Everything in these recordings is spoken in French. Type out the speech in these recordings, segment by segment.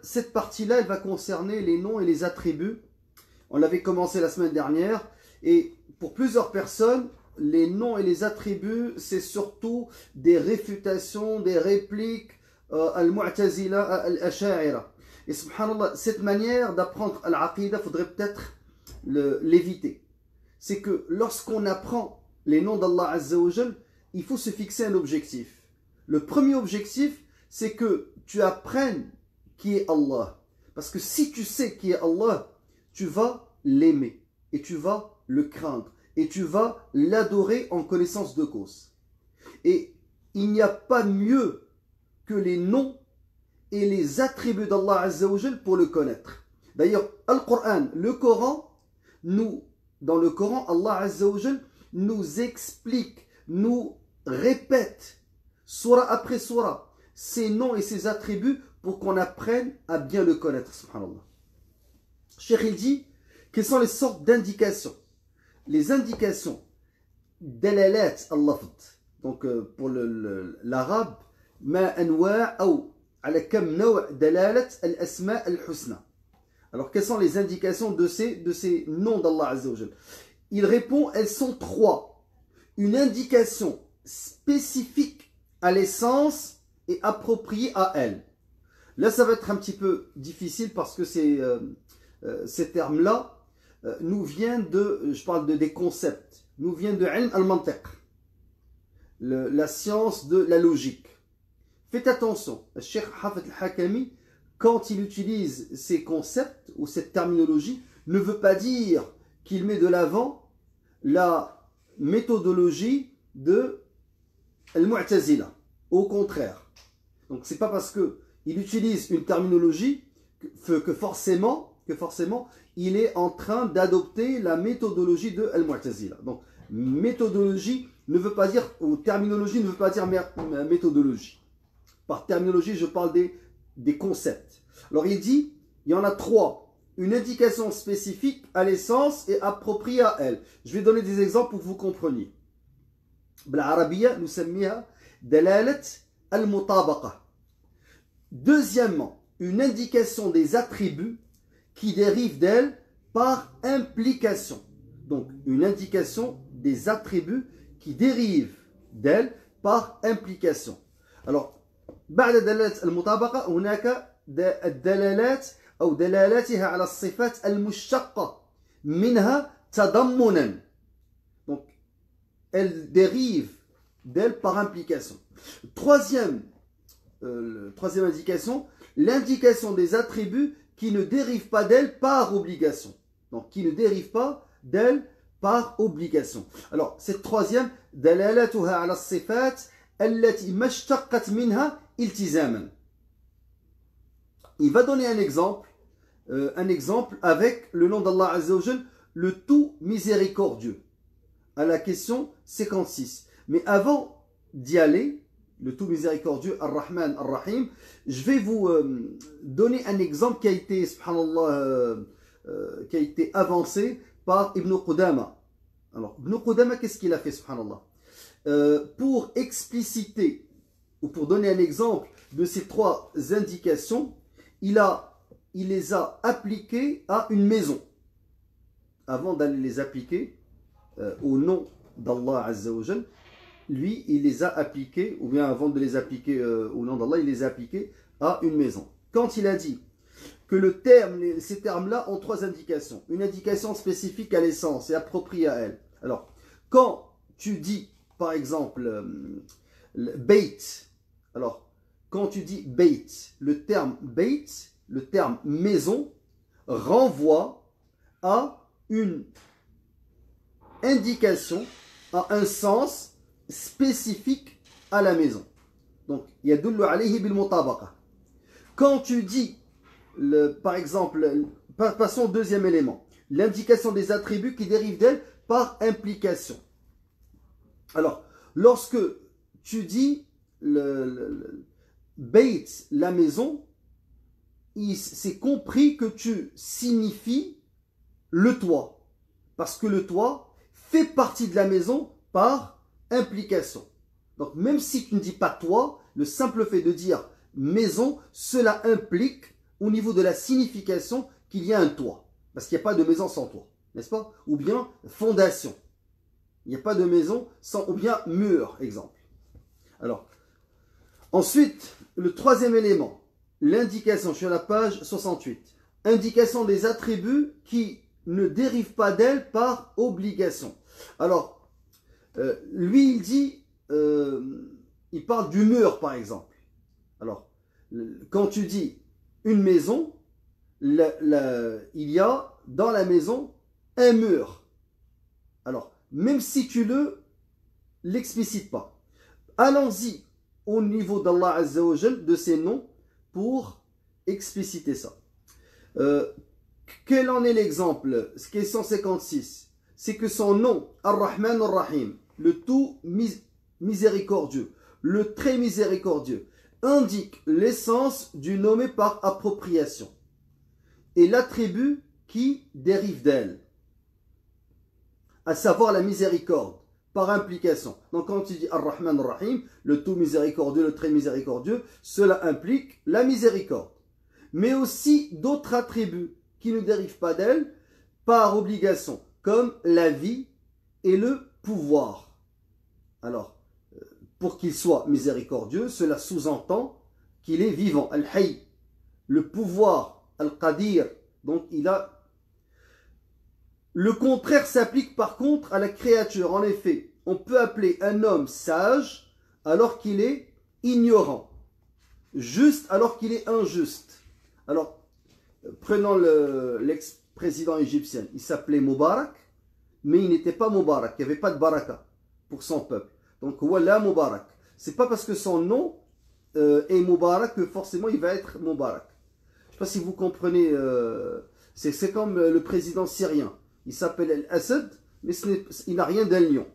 cette partie-là, elle va concerner les noms et les attributs. On l'avait commencé la semaine dernière. Et pour plusieurs personnes, les noms et les attributs, c'est surtout des réfutations, des répliques al-Mu'tazila, al-Asha'ira. Et subhanallah, cette manière d'apprendre al-Aqidah, il faudrait peut-être l'éviter. C'est que lorsqu'on apprend les noms d'Allah Azza wa Jal, il faut se fixer un objectif. Le premier objectif, c'est que tu apprennes qui est Allah. Parce que si tu sais qui est Allah, tu vas l'aimer et tu vas le craindre et tu vas l'adorer en connaissance de cause. Et il n'y a pas mieux que les noms et les attributs d'Allah Azza wa Jal pour le connaître. D'ailleurs, le Coran, dans le Coran, Allah Azza wa Jal nous explique, nous répète, surah après surah, ses noms et ses attributs pour qu'on apprenne à bien le connaître, subhanallah. Cheikh il dit, quelles sont les sortes d'indications? Les indications, dalalat al-lafd, donc pour l'arabe, ma anwa' ou ala kam naw' dalalat al-asma' al-husna. Alors quelles sont les indications de ces noms d'Allah Azza wa Jal? Il répond, elles sont trois. Une indication spécifique à l'essence et appropriée à elle. Là, ça va être un petit peu difficile parce que ces termes-là nous viennent je parle des concepts, nous viennent de ilm al-mantiq, la science de la logique. Faites attention, le Cheikh Hafid al-Hakami, quand il utilise ces concepts ou cette terminologie, ne veut pas dire qu'il met de l'avant la méthodologie de al-Mu'tazila. Au contraire. Donc c'est pas parce qu'il utilise une terminologie que forcément il est en train d'adopter la méthodologie de al-Mu'tazila. Donc méthodologie ne veut pas dire, ou terminologie ne veut pas dire méthodologie. Par terminologie, je parle des concepts. Alors il dit, il y en a trois. Une indication spécifique à l'essence et appropriée à elle. Je vais donner des exemples pour que vous compreniez. بالعربية نسميها دلالة المطابقة. Deuxièmement, une indication des attributs qui dérivent d'elle par implication. Donc, une indication des attributs qui dérivent d'elle par implication. Alors, بعد دلالة المطابقة هناك الدلالات أو دلالاتها على الصفات المشتقة منها تضمنا. Donc, elle dérive d'elle par implication. Troisième indication, l'indication des attributs qui ne dérivent pas d'elle par obligation. Donc, qui ne dérivent pas d'elle par obligation. Alors, cette troisième, dalalatuha ala sifat allati mashtaqat minha iltizaman. Il va donner un exemple avec le nom d'Allah Azza wa Jal, le tout miséricordieux, à la question 56. Mais avant d'y aller, le tout miséricordieux, Ar-Rahman, Ar-Rahim, je vais vous donner un exemple qui a été, subhanallah, qui a été avancé par Ibn Qudama. Alors, Ibn Qudama, qu'est-ce qu'il a fait, subhanallah? Pour expliciter, ou pour donner un exemple de ces trois indications, il les a appliquées à une maison. Avant d'aller les appliquer au nom d'Allah Azza wa Jal, lui, il les a appliqués, ou bien avant de les appliquer au nom d'Allah, il les a appliqués à une maison. Quand il a dit que ces termes-là ont trois indications. Une indication spécifique à l'essence et appropriée à elle. Alors, quand tu dis, par exemple, bait, alors, quand tu dis bait, le terme bait, le terme maison, renvoie à une indication, à un sens spécifique à la maison. Donc, yadullu alayhi bil mutabaqa. Quand tu dis, par exemple, passons au deuxième élément, l'indication des attributs qui dérivent d'elle par implication. Alors, lorsque tu dis bait, la maison, c'est compris que tu signifies le toit. Parce que le toit fait partie de la maison par implication. Donc, même si tu ne dis pas toit, le simple fait de dire maison, cela implique au niveau de la signification qu'il y a un toit. Parce qu'il n'y a pas de maison sans toit, n'est-ce pas? Ou bien fondation. Il n'y a pas de maison sans, ou bien mur, exemple. Alors, ensuite, le troisième élément, l'indication, je suis à la page 68. Indication des attributs qui ne dérivent pas d'elle par obligation. Alors, lui, il dit, il parle du mur, par exemple. Alors, quand tu dis une maison, il y a dans la maison un mur. Alors, même si tu l'explicites pas, allons-y au niveau d'Allah Azza wa Jal, de ses noms, pour expliciter ça. Quel en est l'exemple? Ce qui est 156, c'est que son nom, Ar-Rahman Ar-Rahim, le tout miséricordieux, le très miséricordieux, indique l'essence du nommé par appropriation et l'attribut qui dérive d'elle, à savoir la miséricorde, par implication. Donc quand tu dis Ar-Rahman Ar-Rahim, le tout miséricordieux, le très miséricordieux, cela implique la miséricorde. Mais aussi d'autres attributs qui ne dérivent pas d'elle par obligation, comme la vie et le pouvoir. Alors, pour qu'il soit miséricordieux, cela sous-entend qu'il est vivant, Al-Hayy, le pouvoir, Al-Qadir, donc il a... Le contraire s'applique par contre à la créature. En effet, on peut appeler un homme sage alors qu'il est ignorant, juste alors qu'il est injuste. Alors, prenons l'ex-président égyptien, il s'appelait Moubarak, mais il n'était pas Moubarak, il n'y avait pas de baraka pour son peuple. Donc, voilà Moubarak. C'est pas parce que son nom est Moubarak que forcément il va être Moubarak. Je ne sais pas si vous comprenez, c'est comme le président syrien. Il s'appelle Al-Assad, mais il n'a rien d'un lion.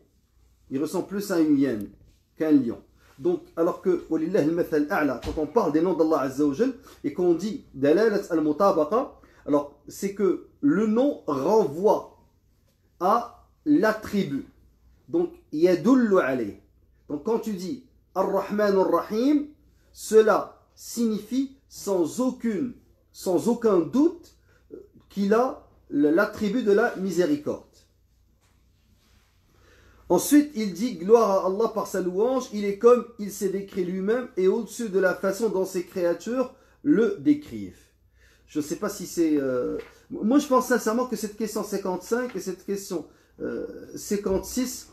Il ressemble plus à une hyène qu'un lion. Donc, alors que, quand on parle des noms d'Allah Azza wa Jal, et qu'on dit Dalalat al-Mutabaqa, alors c'est que le nom renvoie à l'attribut. Donc, Yadullu alayh. Donc, quand tu dis Ar-Rahman Ar-Rahim, cela signifie sans aucun doute qu'il a l'attribut de la miséricorde. Ensuite, il dit gloire à Allah par sa louange, il est comme il s'est décrit lui-même et au-dessus de la façon dont ses créatures le décrivent. Je ne sais pas si c'est... Moi, je pense sincèrement que cette question 55 et cette question 56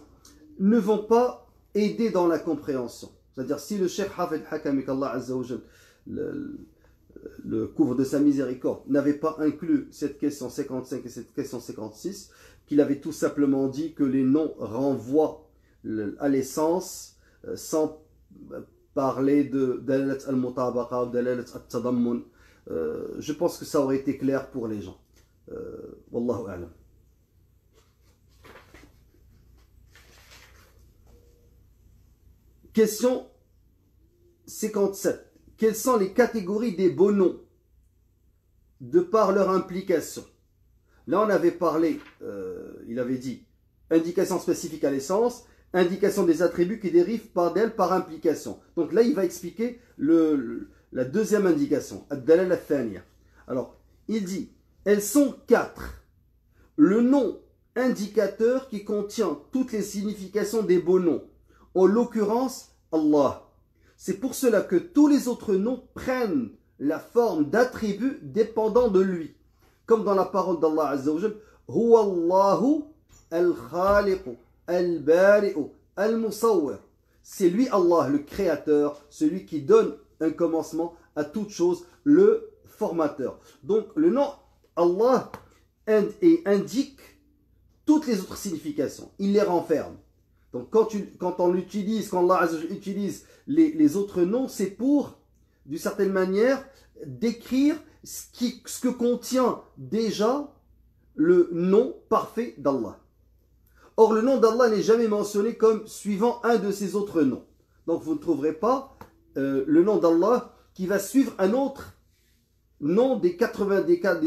ne vont pas aider dans la compréhension. C'est-à-dire, si le Cheikh Hafid Hakam, qu'Allah Azza wa Jal le couvre de sa miséricorde, n'avait pas inclus cette question 55 et cette question 56, qu'il avait tout simplement dit que les noms renvoient à l'essence sans parler de Dalalat al-Mutabaqa ou Dalalat al-Tadammun. Je pense que ça aurait été clair pour les gens. Wallahu a'lam. Question 57. Quelles sont les catégories des beaux noms de par leur implication? Là, on avait parlé, il avait dit, indication spécifique à l'essence, indication des attributs qui dérivent d'elle par implication. Donc là, il va expliquer la deuxième indication, ad-dalal al-thaniya. Alors, il dit, elles sont 4. Le nom indicateur qui contient toutes les significations des beaux noms, en l'occurrence, Allah. C'est pour cela que tous les autres noms prennent la forme d'attributs dépendant de lui. Comme dans la parole d'Allah Azza wa Jal, Huwa Allahu al-Khaliqu, al-Bari'u, al-Musawwir. C'est lui Allah, le créateur, celui qui donne un commencement à toute chose, le formateur. Donc le nom Allah indique toutes les autres significations. Il les renferme. Donc quand on l'utilise, quand Allah Azza wa Jal utilise les autres noms, c'est pour, d'une certaine manière, décrire ce que contient déjà le nom parfait d'Allah. Or, le nom d'Allah n'est jamais mentionné comme suivant un de ses autres noms. Donc, vous ne trouverez pas le nom d'Allah qui va suivre un autre nom des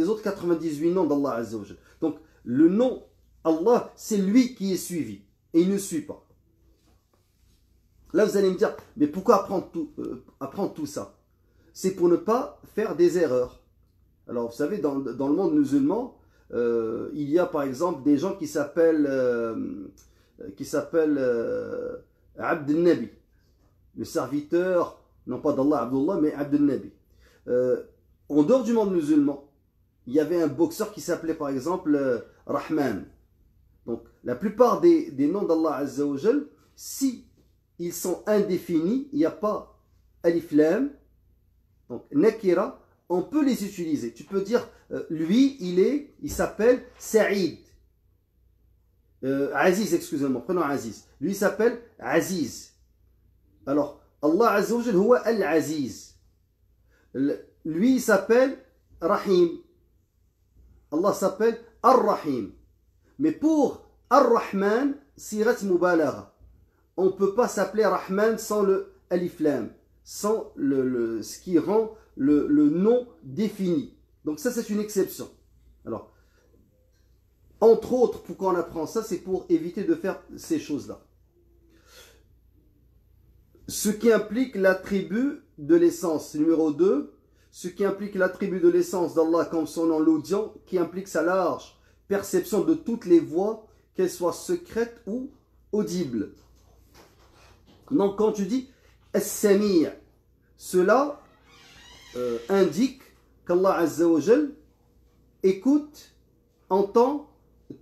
autres 98 noms d'Allah Azza wa Jal. Donc, le nom Allah, c'est lui qui est suivi et il ne suit pas. Là, vous allez me dire, mais pourquoi apprendre tout ça? C'est pour ne pas faire des erreurs. Alors, vous savez, dans le monde musulman, il y a par exemple des gens qui s'appellent Abd al-Nabi, le serviteur, non pas d'Allah, Abdullah, mais Abd al-Nabi. En dehors du monde musulman, il y avait un boxeur qui s'appelait par exemple Rahman. Donc, la plupart des noms d'Allah Azza wa Jal, si ils sont indéfinis, il n'y a pas alif lam, donc nakira, on peut les utiliser. Tu peux dire, lui, il s'appelle Saïd. Aziz, excusez-moi, prenons Aziz. Lui, il s'appelle Aziz. Alors, Allah Azza wa Jal, huwa al-Aziz. Lui, il s'appelle Rahim. Allah s'appelle Ar-Rahim. Mais pour Ar-Rahman, sirat mubalagha. On ne peut pas s'appeler Rahman sans le alif lam, sans ce qui rend le nom défini. Donc ça, c'est une exception. Alors, entre autres, pourquoi on apprend ça, c'est pour éviter de faire ces choses-là. Ce qui implique l'attribut de l'essence, numéro 2, ce qui implique l'attribut de l'essence d'Allah comme son nom l'audient, qui implique sa large perception de toutes les voix, qu'elles soient secrètes ou audibles. Donc quand tu dis As-Sami', cela indique qu'Allah Azza wa Jal écoute, entend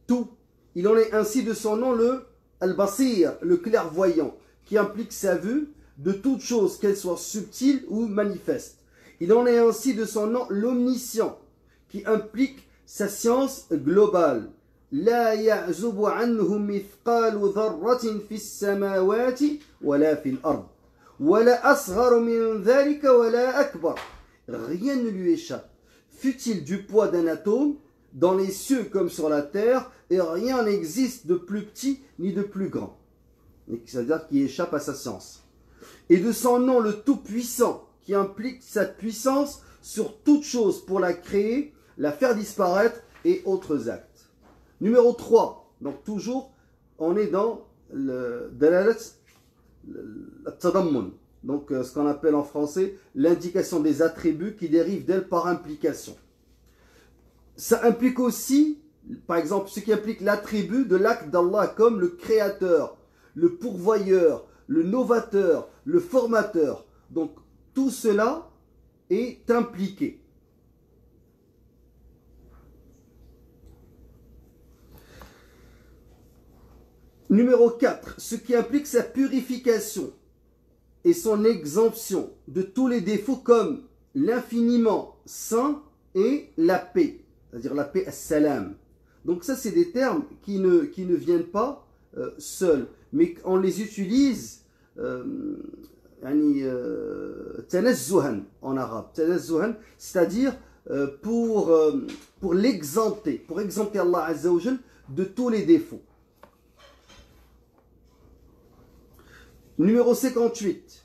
tout. Il en est ainsi de son nom le Al-Basir, le clairvoyant, qui implique sa vue de toutes choses, qu'elles soient subtiles ou manifestes. Il en est ainsi de son nom l'Omniscient, qui implique sa science globale. لا يعزب عنه مثقال ذرة في السماوات ولا في الأرض ولا أصغر من ذلك ولا أكبر. Rien ne lui échappe, fût-il du poids d'un atome, dans les cieux comme sur la terre, et rien n'existe de plus petit ni de plus grand. C'est-à-dire qui échappe à sa science. Et de son nom le Tout-Puissant, qui implique sa puissance sur toute chose pour la créer, la faire disparaître et autres actes. Numéro 3, donc toujours, on est dans le dalalat al-tadammun, donc ce qu'on appelle en français l'indication des attributs qui dérivent d'elle par implication. Ça implique aussi, par exemple, ce qui implique l'attribut de l'acte d'Allah comme le créateur, le pourvoyeur, le novateur, le formateur. Donc tout cela est impliqué. Numéro 4, ce qui implique sa purification et son exemption de tous les défauts comme l'infiniment saint et la paix, c'est-à-dire la paix as-salam. Donc ça, c'est des termes qui ne viennent pas seuls, mais on les utilise tanazzuhan en arabe, tanazzuhan, c'est-à-dire pour l'exempter, pour exempter Allah Azza wa Jal de tous les défauts. Numéro 58.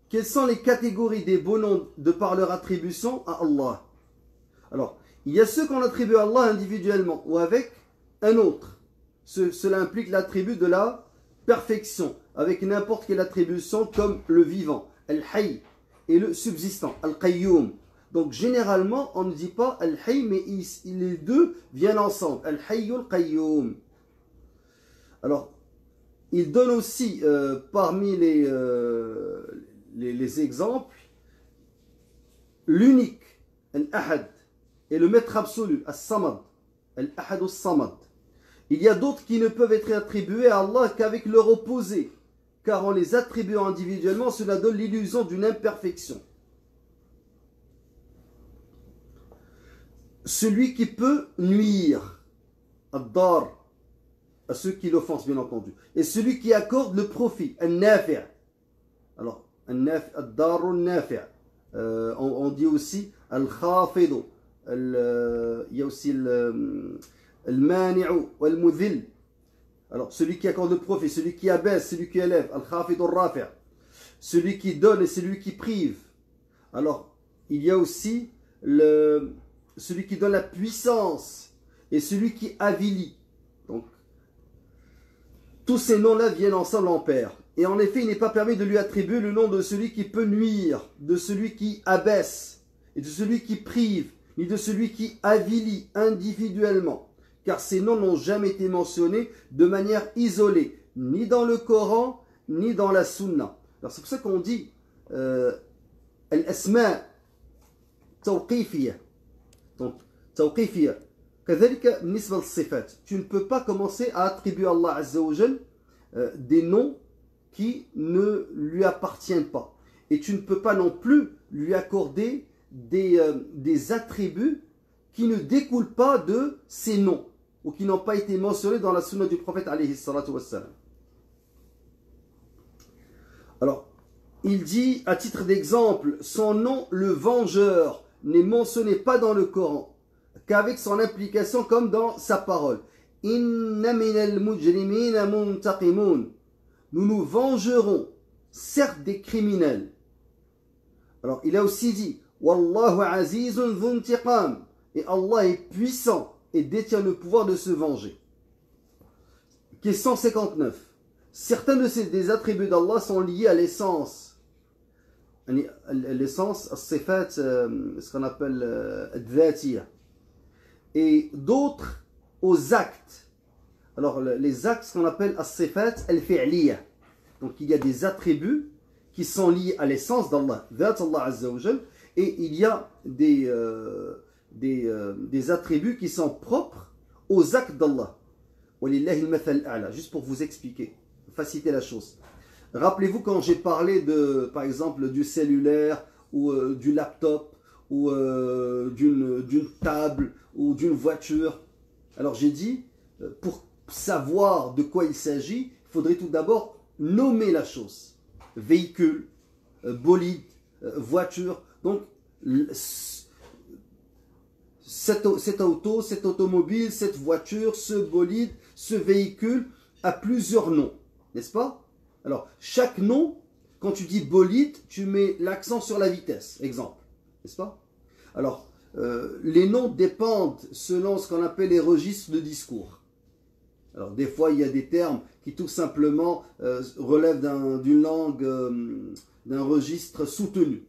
Quelles sont les catégories des beaux noms de par leur attribution à Allah? Alors, il y a ceux qu'on attribue à Allah individuellement ou avec un autre. Cela implique l'attribut de la perfection, avec n'importe quelle attribution comme le vivant, Al-Hayy, et le subsistant, Al-Qayyum. Donc, généralement, on ne dit pas Al-Hayy, mais les deux viennent ensemble, Al-Hayy Al-Qayyum. Alors, il donne aussi parmi les exemples l'unique, Al-Ahad, et le maître absolu, As-Samad, Al-Ahad As-Samad. Il y a d'autres qui ne peuvent être attribués à Allah qu'avec leur opposé, car en les attribuant individuellement, cela donne l'illusion d'une imperfection. Celui qui peut nuire, Ad-Dar, à ceux qui l'offensent, bien entendu. Et celui qui accorde le profit, al-nafi'. Alors, al-dar al-nafi'. On dit aussi al-khafidu. Il y a aussi al-mani'u wal-mudhil. Alors, celui qui accorde le profit, celui qui abaisse, celui qui élève, al-khafidu al-rafi'. Celui qui donne et celui qui prive. Alors, il y a aussi celui qui donne la puissance et celui qui avilit. Donc, tous ces noms-là viennent ensemble en paire. Et en effet, il n'est pas permis de lui attribuer le nom de celui qui peut nuire, de celui qui abaisse, et de celui qui prive, ni de celui qui avilit individuellement, car ces noms n'ont jamais été mentionnés de manière isolée, ni dans le Coran, ni dans la Sunna. Alors c'est pour ça qu'on dit al-asma tawqifiyya. Donc, tawqifiyya. كذلك بالنسبة للصفات. Tu ne peux pas commencer à attribuer à Allah Azza wa Jal des noms qui ne lui appartiennent pas. Et tu ne peux pas non plus lui accorder des attributs qui ne découlent pas de ces noms ou qui n'ont pas été mentionnés dans la sunna du prophète alayhi salatu wassalam. Alors, il dit à titre d'exemple, son nom, le vengeur, n'est mentionné pas dans le Coran, qu'avec son implication comme dans sa parole. Inna minal mujrimina muntaqimun. Nous nous vengerons, certes des criminels. Alors, il a aussi dit, Wallahu azizun dhuntiqam. Et Allah est puissant et détient le pouvoir de se venger. Question 59. Certains des attributs d'Allah sont liés à l'essence. L'essence, as-sifat, ce qu'on appelle ad-dhatiyya. Et d'autres aux actes. Alors, les actes, ce qu'on appelle as-sifat al-fi'liyya. Donc, il y a des attributs qui sont liés à l'essence d'Allah, dhat Allah Azza wa Jal, et il y a des attributs qui sont propres aux actes d'Allah. Walillahi al-mathal a'la. Juste pour vous expliquer, faciliter la chose. Rappelez-vous quand j'ai parlé de, par exemple, du cellulaire ou du laptop ou d'une table ou d'une voiture. Alors j'ai dit, pour savoir de quoi il s'agit, il faudrait tout d'abord nommer la chose. Véhicule, bolide, voiture. Donc, cette auto, cette automobile, cette voiture, ce bolide, ce véhicule a plusieurs noms, n'est-ce pas? Alors, chaque nom, quand tu dis bolide, tu mets l'accent sur la vitesse, exemple, n'est-ce pas? Alors, les noms dépendent selon ce qu'on appelle les registres de discours. Alors, des fois, il y a des termes qui tout simplement relèvent d'une langue, d'un registre soutenu.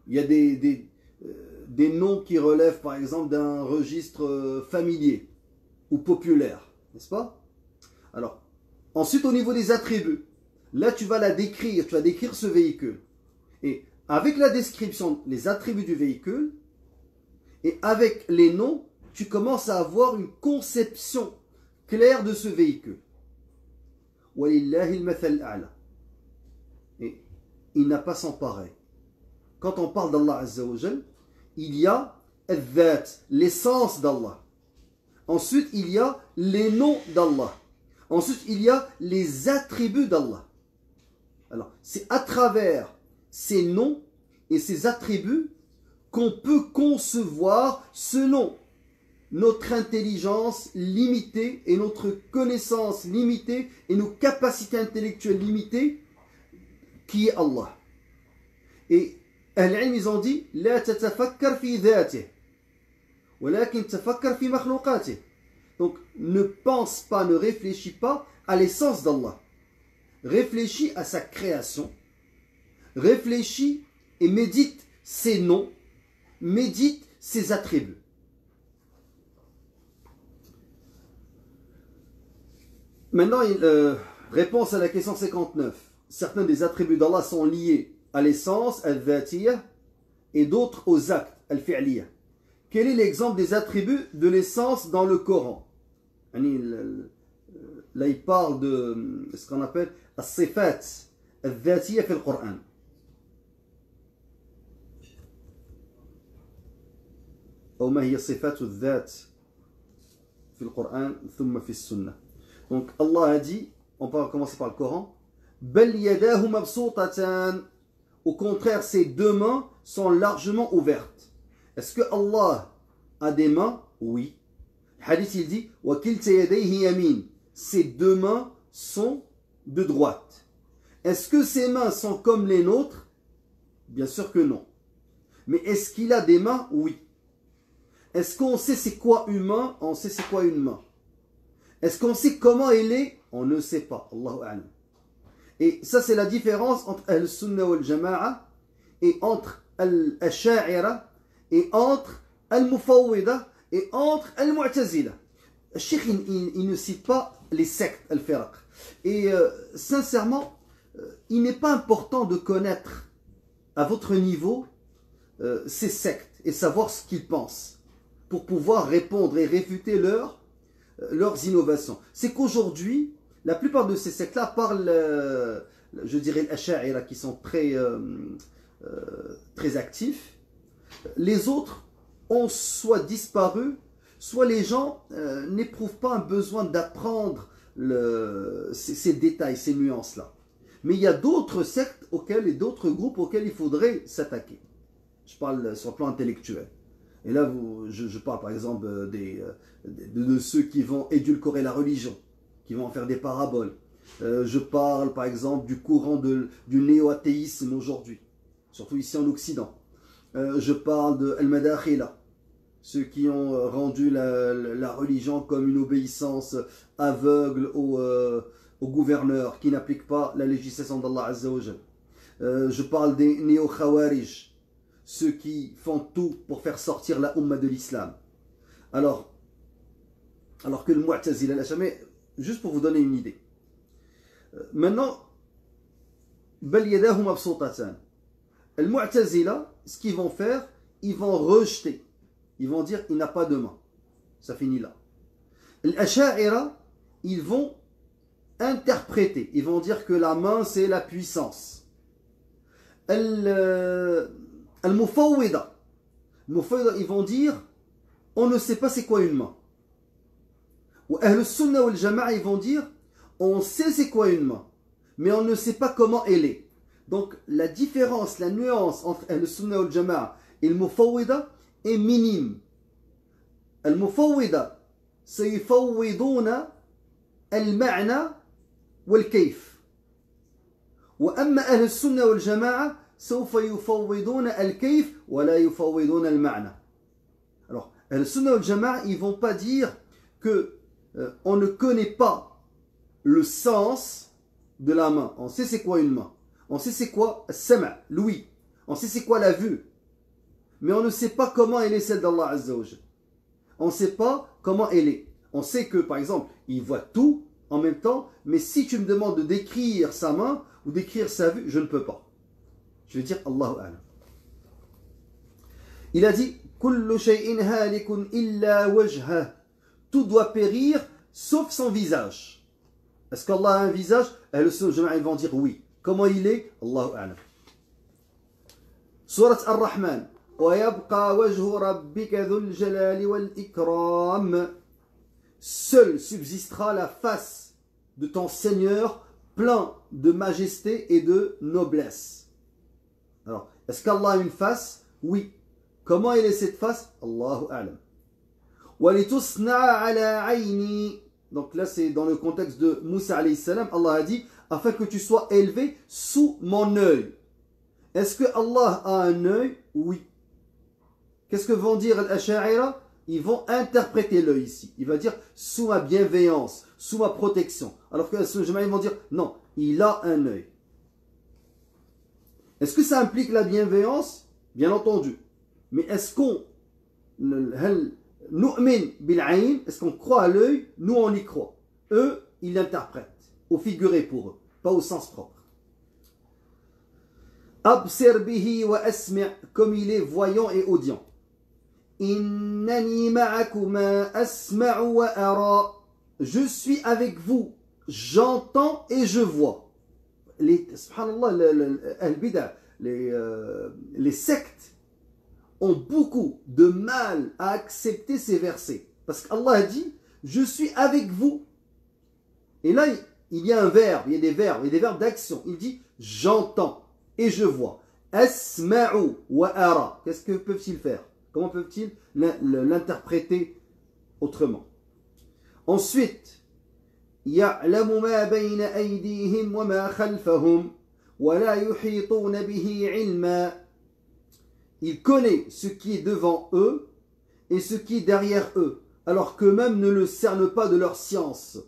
Il y a des noms qui relèvent, par exemple, d'un registre familier ou populaire, n'est-ce pas? Alors, ensuite, au niveau des attributs, là, tu vas décrire ce véhicule. Et avec la description, les attributs du véhicule, et avec les noms, tu commences à avoir une conception claire de ce véhicule. Walillahi al-mathal a'la. Et il n'a pas son pareil. Quand on parle d'Allah Azza wa Jal, il y a al-dhat, l'essence d'Allah. Ensuite, il y a les noms d'Allah. Ensuite, il y a les attributs d'Allah. Alors, c'est à travers ces noms et ces attributs qu'on peut concevoir selon notre intelligence limitée et notre connaissance limitée et nos capacités intellectuelles limitées, qui est Allah. Et Ahl-Ilm, ils ont dit La tatafakkar fi dhatih, walakin tafakkar fi makhluqatih. Donc, ne pense pas, ne réfléchis pas à l'essence d'Allah. Réfléchis à sa création. Réfléchis et médite ses noms. Médite ses attributs. Maintenant, réponse à la question 59. Certains des attributs d'Allah sont liés à l'essence, al-dhatiyya, et d'autres aux actes, al-fi'liyya. Quel est l'exemple des attributs de l'essence dans le Coran? Là, il parle de ce qu'on appelle as-sifat al-dhatiyya في القرآن. أو ما هي صفات الذات في القرآن ثم في السنة. Donc Allah a dit, on va commencer par le Coran, بل يداه مبسوطتان. Au contraire, ses deux mains sont largement ouvertes. Est-ce que Allah a des mains? Oui. Le hadith, il dit وَكِلْتَ يَدَيْهِ يَمِينٌ. Ses deux mains sont de droite. Est-ce que ses mains sont comme les nôtres? Bien sûr que non. Mais est-ce qu'il a des mains? Oui. Est-ce qu'on sait c'est quoi une main? On sait c'est quoi une main. Est-ce qu'on sait comment elle est? On ne sait pas. Allahu a'lam. Et ça, c'est la différence entre Al-Sunnah wal Jama'a et entre Al-Asha'ira et entre Al-Mufawwida et entre Al-Mu'tazila. Le Cheikh, il ne cite pas les sectes, Al-Firaq. Et sincèrement, il n'est pas important de connaître à votre niveau ces sectes et savoir ce qu'ils pensent pour pouvoir répondre et réfuter leurs innovations. C'est qu'aujourd'hui, la plupart de ces sectes-là parlent, je dirais, l'Asha'ira qui sont très actifs. Les autres ont soit disparu, soit les gens n'éprouvent pas un besoin d'apprendre ces détails, ces nuances-là. Mais il y a d'autres sectes et d'autres groupes auxquels il faudrait s'attaquer. Je parle sur le plan intellectuel. Et là, je parle par exemple de ceux qui vont édulcorer la religion, qui vont en faire des paraboles. Je parle par exemple du courant du néo-athéisme aujourd'hui, surtout ici en Occident. Je parle de Al-Madakhila, ceux qui ont rendu la religion comme une obéissance aveugle au gouverneur, qui n'applique pas la législation d'Allah Azza wa Jal. Je parle des néo-Khawarij, ceux qui font tout pour faire sortir la Ummah de l'islam. Alors que le Mu'tazila l'a jamais, juste pour vous donner une idée. Maintenant, bal yadahu mabsoutatan. Le Mu'tazila, ce qu'ils vont faire, ils vont rejeter. Ils vont dire il n'a pas de main. Ça finit là. L'Asha'ira, ils vont interpréter. Ils vont dire que la main c'est la puissance. Al-Mufawwida, ils vont dire on ne sait pas c'est quoi une main. Ou Ahl-Sunnah ou Al-Jama'a, ils vont dire on sait c'est quoi une main, mais on ne sait pas comment elle est. Donc la différence, la nuance entre Ahl-Sunnah ou Al-Jama'a et Al-Mufawwida est minime. Al-Mufawwida sayufawwiduna al-ma'na wal-kayf. وأما أهل السنة والجماعة سوف يفوضون الكيف ولا يفوضون المعنى. Alors, أهل السنة والجماعة, ils vont pas dire que on ne connaît pas le sens de la main. On sait c'est quoi une main. On sait c'est quoi السمع, l'ouïe. On sait c'est quoi la vue. Mais on ne sait pas comment elle est celle d'Allah Azza wa Jal. On ne sait pas comment elle est. On sait que, par exemple, il voit tout en même temps, mais si tu me demandes de décrire sa main ou décrire sa vue, je ne peux pas. Je vais dire Allahu A'lam. Il a dit Kullu shay'in halikun illa wajhah. Tout doit périr sauf son visage. Est-ce qu'Allah a un visage? Ils vont dire oui. Comment il est? Allahu A'lam. Surat Ar-Rahman. وَيَبْقَى وَجْهُ رَبِّكَ ذُو الْجَلَالِ وَالْإِكْرَامِ. Seul subsistera la face de ton Seigneur plein de majesté et de noblesse. Alors, est-ce qu'Allah a une face? Oui. Comment elle est cette face? Allahu A'lam. وَلِتُصْنَعَ عَلَى عَيْنِي. Donc là, c'est dans le contexte de Moussa alayhi salam. Allah a dit, afin que tu sois élevé sous mon œil. Est-ce que Allah a un œil? Oui. Qu'est-ce que vont dire les Asha'ira? Ils vont interpréter l'œil ici. Il va dire sous ma bienveillance, sous ma protection. Alors que les Jamaïs vont dire non, il a un œil. Est-ce que ça implique la bienveillance? Bien entendu. Mais est-ce qu'on est-ce qu'on croit à l'œil? Nous on y croit. Eux, ils l'interprètent au figuré pour eux, pas au sens propre. Absir bihi wa asmi', comme il est voyant et audient. Innani ma'akuma asma'u wa ara. Je suis avec vous, j'entends et je vois. Subhanallah, les sectes ont beaucoup de mal à accepter ces versets. Parce qu'Allah a dit, je suis avec vous. Et là, il y a un verbe, il y a des verbes d'action. Il dit, j'entends et je vois. Asma'u wa ara. Qu'est-ce que peuvent-ils faire? Comment peuvent-ils l'interpréter autrement? Ensuite, يَعْلَمُ مَا بَيْنَ أَيْدِيهِمْ وَمَا خَلْفَهُمْ وَلَا يُحِيطُونَ بِهِ عِلْمًا. Il connaît ce qui est devant eux et ce qui est derrière eux, alors qu'eux-mêmes ne le cernent pas de leur science.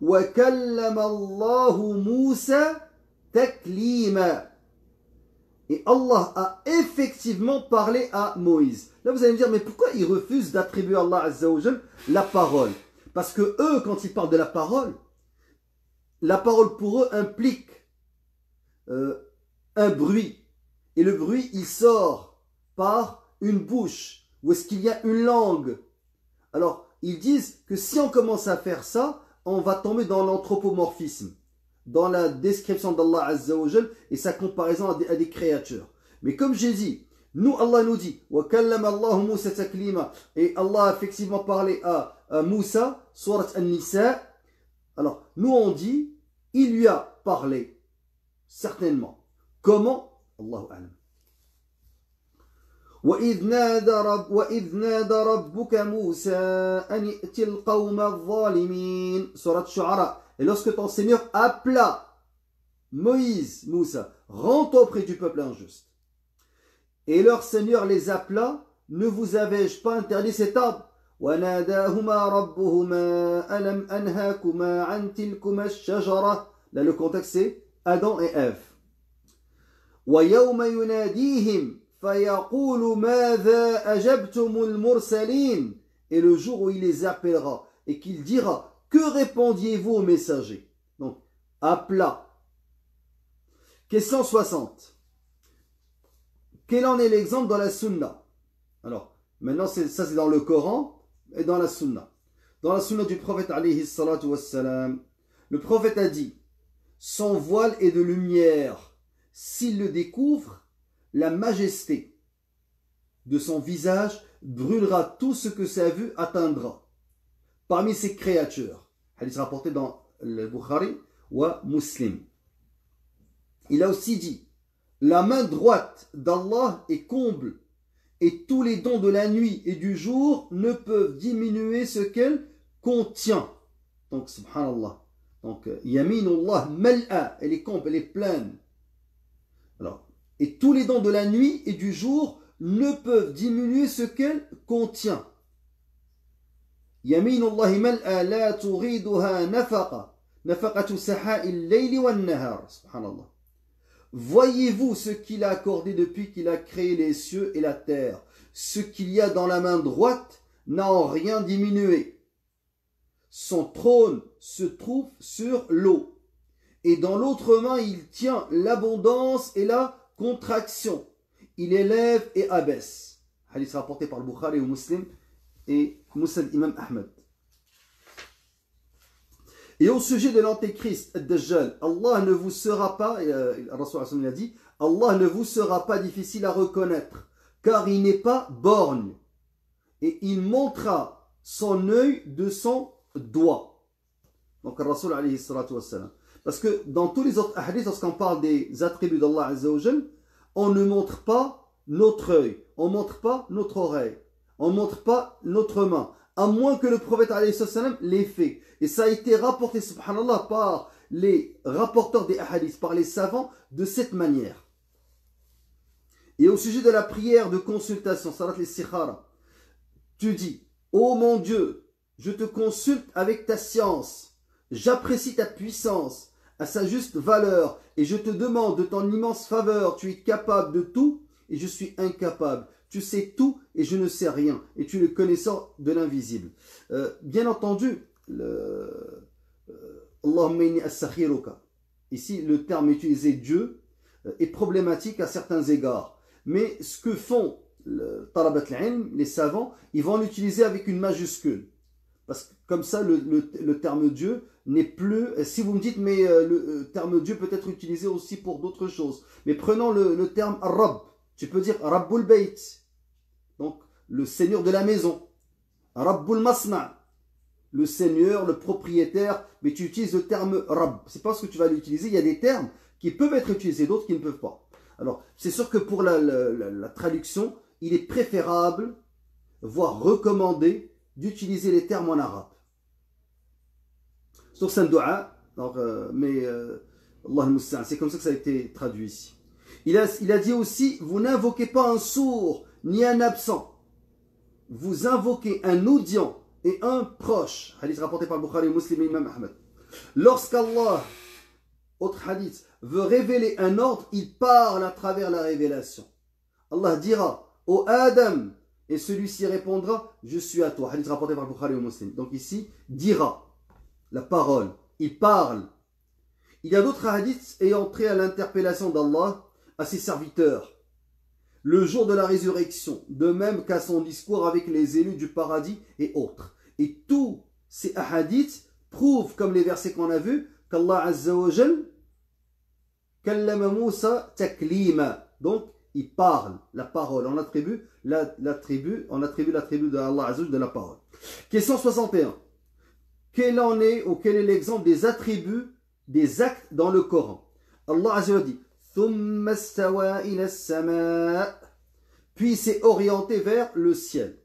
وَكَلَّمَ اللَّهُ مُوسَى تَكْلِيمًا. Et Allah a effectivement parlé à Moïse. Là, vous allez me dire, mais pourquoi ils refusent d'attribuer à Allah Azza wa Jal la parole? Parce que eux, quand ils parlent de la parole pour eux implique un bruit. Et le bruit, il sort par une bouche. Ou est-ce qu'il y a une langue? Alors, ils disent que si on commence à faire ça, on va tomber dans l'anthropomorphisme, dans la description d'Allah Azza wa Jal et sa comparaison à des créatures. Mais comme j'ai dit, nous, Allah nous dit, وَكَلَّمَ اللَّهُ مُوسَى تَكْلِيمًا, et Allah a effectivement parlé à Moussa, Surat An-Nisa. Alors, nous on dit, il lui a parlé, certainement. Comment? Allahu a'lam. وَإِذْ نَادَى رَبُّكَ مُوسَى أَنِ ائْتِ الْقَوْمَ الظَّالِمِينَ. Surat Shu'ara. Et lorsque ton Seigneur appela Moïse, Moussa, rentre auprès du peuple injuste. Et leur Seigneur les appela, ne vous avais-je pas interdit cet arbre? وَنَادَاهُمَا رَبُّهُمَا أَلَمْ أَنْهَاكُمَا عَنْ تِلْكُمَا الشَّجَرَةِ. Là le contexte c'est Adam et Ève. وَيَوْمَ يُنَادِيهِمْ فَيَقُولُ مَاذَا أَجَبْتُمُ الْمُرْسَلِينَ. Et le jour où il les appellera et qu'il dira, que répondiez-vous aux messagers? Donc, appela. Question 60. Quel en est l'exemple dans la Sunna? Alors, maintenant, ça c'est dans le Coran et dans la Sunna. Dans la Sunna du prophète alayhi salatu wassalam, le prophète a dit, son voile est de lumière. S'il le découvre, la majesté de son visage brûlera tout ce que sa vue atteindra parmi ses créatures. Hadith rapporté dans le Bukhari ou Muslim. Il a aussi dit, la main droite d'Allah est comble et tous les dons de la nuit et du jour ne peuvent diminuer ce qu'elle contient. Donc, subhanallah. Donc, yaminullah mal'a, elle est comble, elle est pleine. Alors, et tous les dons de la nuit et du jour ne peuvent diminuer ce qu'elle contient. Yaminullahi mal'a la turiduha nafaqa, nafaqatu saha'il layli wan nahar. Subhanallah. Voyez-vous ce qu'il a accordé depuis qu'il a créé les cieux et la terre? Ce qu'il y a dans la main droite n'a en rien diminué. Son trône se trouve sur l'eau. Et dans l'autre main, il tient l'abondance et la contraction. Il élève et abaisse. Hadith rapporté par le Bukhari ou Muslim et Musnad Imam Ahmed. Et au sujet de l'antéchrist, Ad-Dajjal, Allah ne vous sera pas, Rasul a dit, Allah ne vous sera pas difficile à reconnaître, car il n'est pas borgne. Et il montra son œil de son doigt. Donc, Rasul alayhi salatu wassalam. Parce que dans tous les autres hadiths, lorsqu'on parle des attributs d'Allah Azza wa Jal, on ne montre pas notre œil, on ne montre pas notre oreille, on ne montre pas notre main, à moins que le prophète alayhi salam l'ait fait. Et ça a été rapporté, subhanallah, par les rapporteurs des hadiths, par les savants, de cette manière. Et au sujet de la prière de consultation, salat al-istikhara, tu dis, ô mon Dieu, je te consulte avec ta science, j'apprécie ta puissance à sa juste valeur, et je te demande de ton immense faveur, tu es capable de tout, et je suis incapable. Tu sais tout, et je ne sais rien, et tu es le connaisseur de l'invisible. Bien entendu, Allahumma inni astakhiruka. Ici, le terme utilisé Dieu est problématique à certains égards. Mais ce que font Talabat al-ilm, les savants, ils vont l'utiliser avec une majuscule. Parce que comme ça, le terme Dieu n'est plus... Si vous me dites, mais le terme Dieu peut être utilisé aussi pour d'autres choses. Mais prenons le terme Rabb. Tu peux dire Rabbul Bayt. Donc, le seigneur de la maison. Rabbul Masna. Le seigneur, le propriétaire. Mais tu utilises le terme Rabb. C'est pas ce que tu vas l'utiliser. Il y a des termes qui peuvent être utilisés, d'autres qui ne peuvent pas. Alors, c'est sûr que pour la traduction, il est préférable, voire recommandé, d'utiliser les termes en arabe. Sur c'est un dua, mais Allah al-Musta'an, c'est comme ça que ça a été traduit ici. Il a dit aussi, vous n'invoquez pas un sourd ni un absent. Vous invoquez un audient et un proche. Hadith rapporté par Bukhari, Muslim et Imam Ahmed. Lorsqu'Allah, autre hadith, veut révéler un ordre, il parle à travers la révélation. Allah dira, ô Adam, et celui-ci répondra, je suis à toi. Hadith rapporté par Bukhari ou Muslim. Donc ici, dira, la parole, il parle. Il y a d'autres hadiths ayant trait à l'interpellation d'Allah à ses serviteurs le jour de la résurrection, de même qu'à son discours avec les élus du paradis et autres. Et tous ces hadiths prouvent, comme les versets qu'on a vus, qu'Allah Azza wa Jal kallama Moussa taklima. Donc, il parle, la parole. On attribue l'attribut de Allah Azza wa Jal de la parole. Question 61. Quel en est ou quel est l'exemple des attributs, des actes dans le Coran? Allah Azza wa Jal dit puis s'est orienté vers le ciel.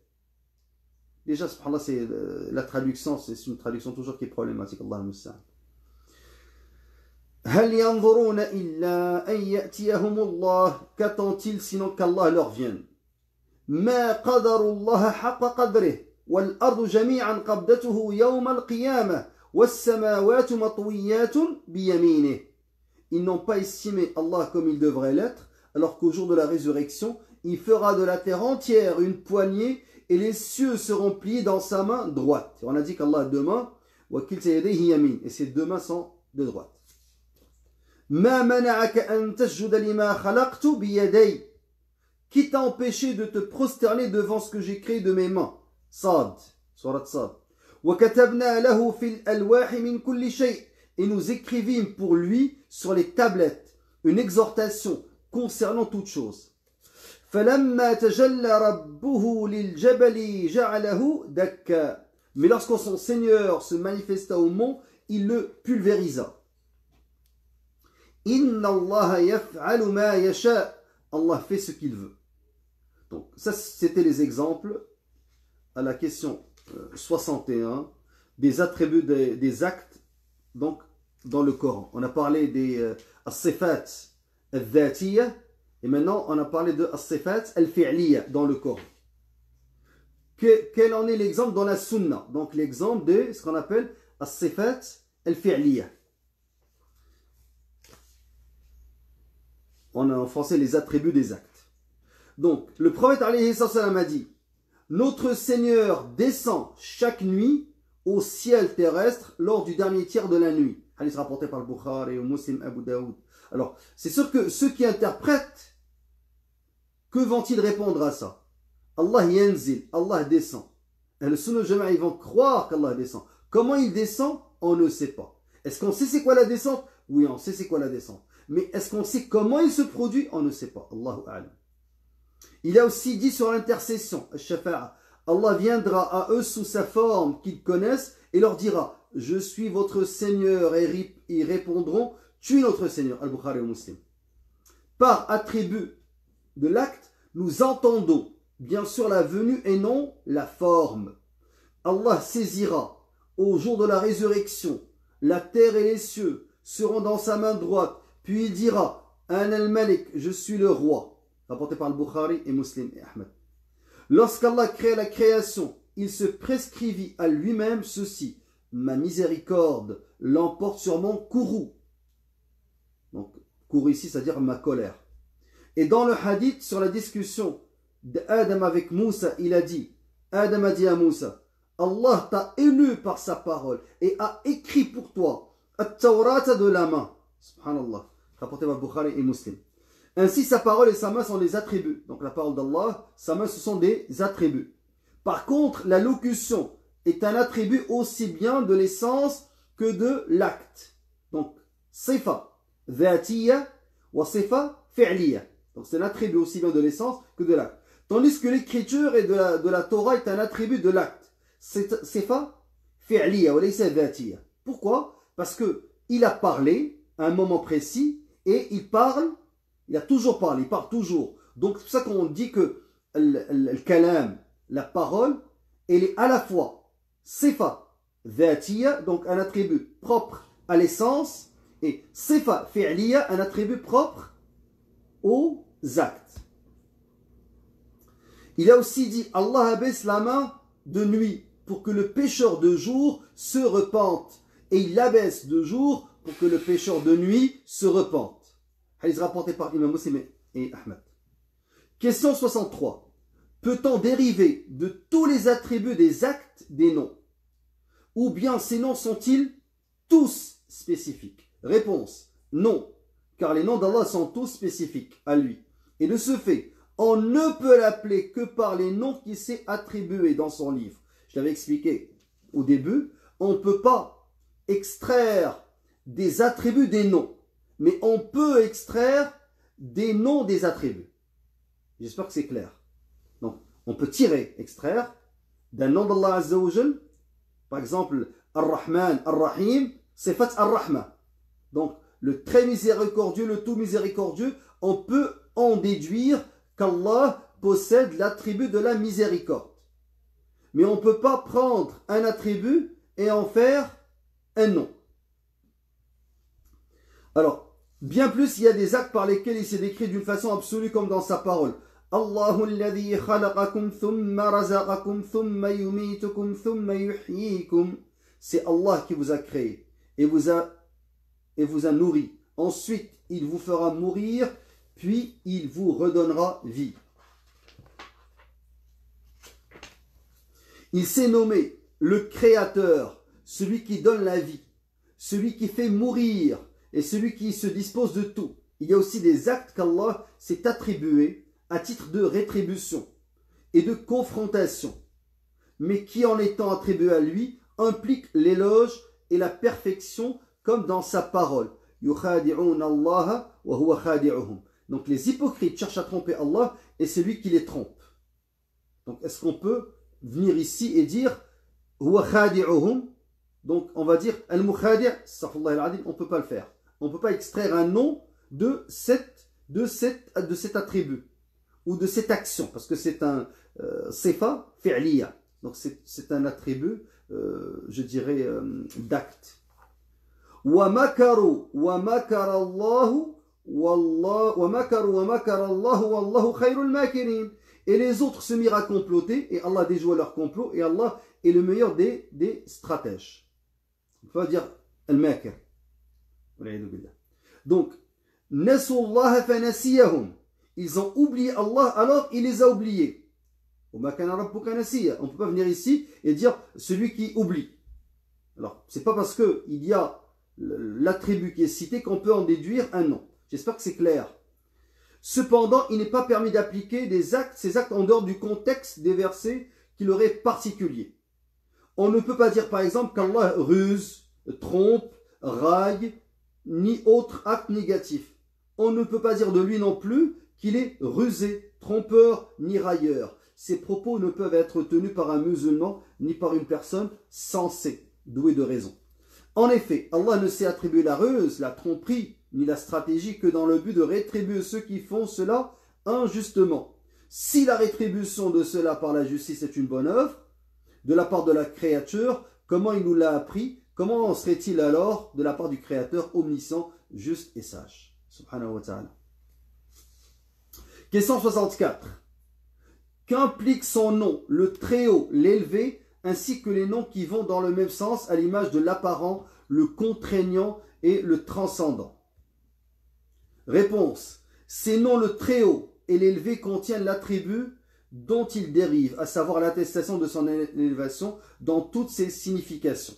Déjà, subhanallah, c'est la traduction, c'est une traduction toujours qui est problématique. Allah musta'an. Qu'attend-il sinon qu'Allah leur vienne? Ma qadarullah haqqa qadrih wal ardu jami'an qabdatuhu yawm al-qiyamah was samawati matwiyatun biyaminih. Ils n'ont pas estimé Allah comme il devrait l'être, alors qu'au jour de la résurrection, il fera de la terre entière une poignée et les cieux seront pliés dans sa main droite. Et on a dit qu'Allah a deux mains, et ses deux mains sont de droite. Qui t'a empêché de te prosterner devant ce que j'ai créé de mes mains? Sad, surat Sad. Et nous écrivîmes pour lui sur les tablettes une exhortation concernant toute chose. Mais lorsque son Seigneur se manifesta au mont, il le pulvérisa. Allah fait ce qu'il veut. Donc ça c'était les exemples à la question 61 des attributs des actes donc dans le Coran. On a parlé des as-sifat al-dhatiyya et maintenant on a parlé de as-sifat al-fi'liyya dans le Coran. Quel en est l'exemple dans la sunna? Donc l'exemple de ce qu'on appelle as-sifat al-fi'liyya. On a en français les attributs des actes. Donc le prophète alayhi salam a dit: notre Seigneur descend chaque nuit au ciel terrestre lors du dernier tiers de la nuit. Hadith rapporté par le Bukhari et Muslim, Abu Daoud. Alors, c'est sûr que ceux qui interprètent, que vont-ils répondre à ça? Allah yanzil, Allah descend. Et le Sunnah Jama'a, ils vont croire qu'Allah descend. Comment il descend? On ne sait pas. Est-ce qu'on sait c'est quoi la descente? Oui, on sait c'est quoi la descente. Mais est-ce qu'on sait comment il se produit? On ne sait pas. Allahu a'lam. Il a aussi dit sur l'intercession, al-shafa'a, Allah viendra à eux sous sa forme qu'ils connaissent et leur dira: je suis votre Seigneur, et ils répondront: tu es notre Seigneur. Al-Bukhari ou Muslim. Par attribut de l'acte, nous entendons bien sûr la venue et non la forme. Allah saisira au jour de la résurrection, la terre et les cieux seront dans sa main droite, puis il dira: An al-Malik, je suis le roi. Rapporté par le Bukhari et Muslim et Ahmed. Lorsqu'Allah créa la création, il se prescrivit à lui-même ceci: ma miséricorde l'emporte sur mon courroux. Donc, courroux ici, c'est-à-dire ma colère. Et dans le hadith sur la discussion d'Adam avec Moussa, il a dit, Adam a dit à Moussa: Allah t'a élu par sa parole et a écrit pour toi At-Tawrata de la main. Subhanallah. Rapporté par Bukhari et Muslim. Ainsi, sa parole et sa main sont des attributs. Donc la parole d'Allah, sa main, ce sont des attributs. Par contre, la locution est un attribut aussi bien de l'essence que de l'acte. Donc, sifa dhatiyya wa sifa fi'liyya. Donc c'est un attribut aussi bien de l'essence que de l'acte. Tandis que l'écriture et de la Torah est un attribut de l'acte. Sifa fi'liyya wa laysa dhatiyya. Pourquoi? Parce que il a parlé à un moment précis et il parle. Il a toujours parlé, il parle toujours. Donc c'est pour ça qu'on dit que le kalam, la parole, elle est à la fois sifa dhatiyya, donc un attribut propre à l'essence, et sifa fi'liyya, un attribut propre aux actes. Il a aussi dit: Allah abaisse la main de nuit pour que le pécheur de jour se repente, et il l'abaisse de jour pour que le pécheur de nuit se repente. Hadith rapporté par Imam Muslim et Ahmed. Question 63. Peut-on dériver de tous les attributs des actes des noms? Ou bien ces noms sont-ils tous spécifiques? Réponse, non, car les noms d'Allah sont tous spécifiques à lui. Et de ce fait, on ne peut l'appeler que par les noms qu'il s'est attribués dans son livre. Je l'avais expliqué au début, on ne peut pas extraire des attributs des noms, mais on peut extraire des noms des attributs. J'espère que c'est clair. Donc, on peut extraire d'un nom d'Allah Azza wa Jal, par exemple, Ar-Rahman, Ar-Rahim, Sifat Ar-Rahma. Donc, le très miséricordieux, le tout miséricordieux, on peut en déduire qu'Allah possède l'attribut de la miséricorde. Mais on ne peut pas prendre un attribut et en faire un nom. Alors, bien plus, il y a des actes par lesquels il s'est décrit d'une façon absolue comme dans sa parole. Allahu alladhi khalaqakum thumma razaqakum thumma yumitukum thumma yuhyikum. C'est Allah qui vous a créé et vous a nourri. Ensuite, il vous fera mourir, puis il vous redonnera vie. Il s'est nommé le Créateur, celui qui donne la vie, celui qui fait mourir et celui qui se dispose de tout. Il y a aussi des actes qu'Allah s'est attribués à titre de rétribution et de confrontation, mais qui en étant attribués à lui impliquent l'éloge et la perfection comme dans sa parole. يُخَادِعُونَ اللَّهَ وَهُوَ خَادِعُهُمْ. Donc les hypocrites cherchent à tromper Allah et c'est lui qui les trompe. Donc est-ce qu'on peut venir ici et dire huwa khadi'uhum? Donc on va dire al-mukhadi', on ne peut pas le faire. On ne peut pas extraire un nom de cet attribut ou de cette action parce que c'est un sifa fi'liya. Donc c'est un attribut, je dirais, d'acte. Wa makaru wa makara Allahu wa makara Allahu wallahu khayrul makirin. Et les autres se mirent à comploter, et Allah déjoua leur complot, et Allah est le meilleur des stratèges. On peut dire al-makir. Donc, nasullah fanasiyahum. Ils ont oublié Allah, alors il les a oubliés. On ne peut pas venir ici et dire celui qui oublie. Alors, c'est pas parce qu'il y a l'attribut qui est cité qu'on peut en déduire un nom. J'espère que c'est clair. Cependant, il n'est pas permis d'appliquer ces actes en dehors du contexte des versets qui leur est particulier. On ne peut pas dire par exemple qu'Allah ruse, trompe, raille, ni autre acte négatif. On ne peut pas dire de lui non plus qu'il est rusé, trompeur, ni railleur. Ces propos ne peuvent être tenus par un musulman ni par une personne sensée, douée de raison. En effet, Allah ne s'est attribué la ruse, la tromperie, ni la stratégie que dans le but de rétribuer ceux qui font cela injustement. Si la rétribution de cela par la justice est une bonne œuvre, de la part de la créature, comment il nous l'a appris? Comment en serait-il alors de la part du Créateur omniscient, juste et sage? Subhanahu wa ta'ala. Question 64. Qu'implique son nom, le Très-Haut, l'élevé, ainsi que les noms qui vont dans le même sens à l'image de l'apparent, le contraignant et le transcendant? Réponse. Ces noms, le Très-Haut et l'élevé, contiennent l'attribut dont ils dérivent, à savoir l'attestation de son élévation dans toutes ses significations.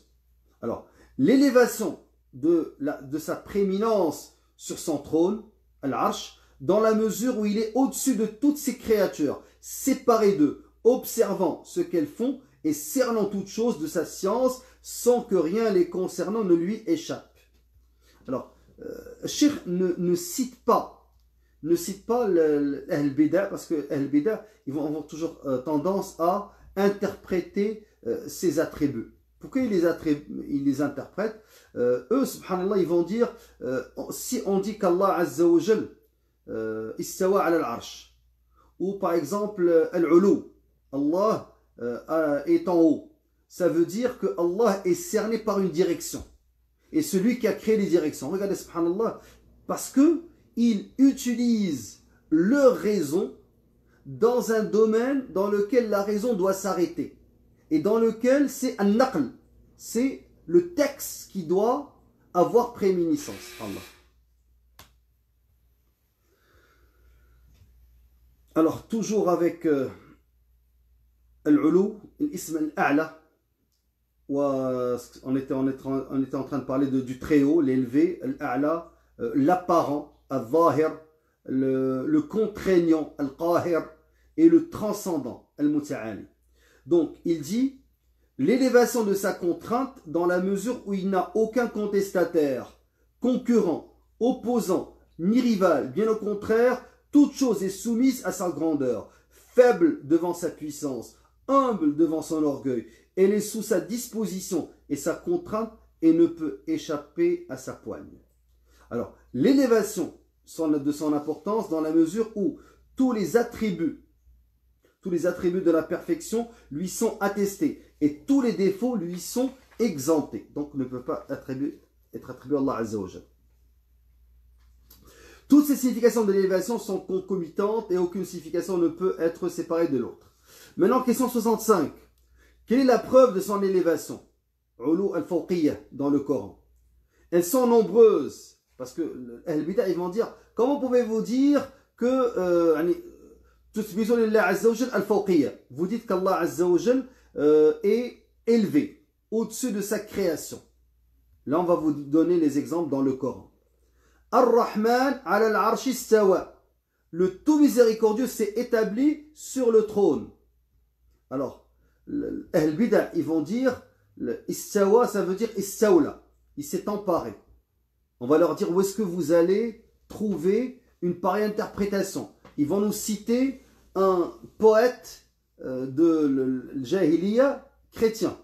Alors, l'élévation de sa prééminence sur son trône, al-Arsh, dans la mesure où il est au-dessus de toutes ses créatures, séparé d'eux, observant ce qu'elles font et cernant toutes choses de sa science, sans que rien les concernant ne lui échappe. Alors, Cheikh ne cite pas Al-Bida, parce que Al-Bida, ils vont avoir toujours tendance à interpréter ces attributs. Pourquoi ils les interprètent? Eux, subhanallah, ils vont dire, si on dit qu'Allah Azza wa Jal istawa ala al-arsh, ou par exemple al-ulu, Allah est en haut, ça veut dire que Allah est cerné par une direction. Et celui qui a créé les directions, regardez, subhanallah, parce que ils utilisent leur raison dans un domaine dans lequel la raison doit s'arrêter et dans lequel c'est un naql, c'est le texte qui doit avoir prééminence. Allah. Alors, toujours avec Al-Ulu, l'ism al-A'la, on était en train de parler du très-haut, l'élevé, Al-A'la, l'apparent, Al-Zahir, le contraignant, Al-Qahir, et le transcendant, Al-Muta'ali. Donc, il dit l'élévation de sa contrainte dans la mesure où il n'a aucun contestataire, concurrent, opposant, ni rival. Bien au contraire, toute chose est soumise à sa grandeur, faible devant sa puissance, humble devant son orgueil. Elle est sous sa disposition et sa contrainte et ne peut échapper à sa poigne. Alors, l'élévation de son importance dans la mesure où tous les attributs de la perfection lui sont attestés et tous les défauts lui sont exemptés. Donc, ne peut pas être attribué à Allah Azza wa Jal. Toutes ces significations de l'élévation sont concomitantes et aucune signification ne peut être séparée de l'autre. Maintenant, question 65. Quelle est la preuve de son élévation? Ulu al-Fawqiyya dans le Coran. Elles sont nombreuses. Parce que Al-Bida, ils vont dire, comment pouvez-vous dire que vous dites qu'Allah Azza wa Jal est élevé au-dessus de sa création. Là, on va vous donner les exemples dans le Coran. Ar-Rahman ala al-Arshi istawa. Le tout miséricordieux s'est établi sur le trône. Alors, Al-Bida, ils vont dire, istawa, ça veut dire istawla. Il s'est emparé. On va leur dire où est-ce que vous allez trouver une pareille interprétation. Ils vont nous citer un poète de Jahiliya chrétien.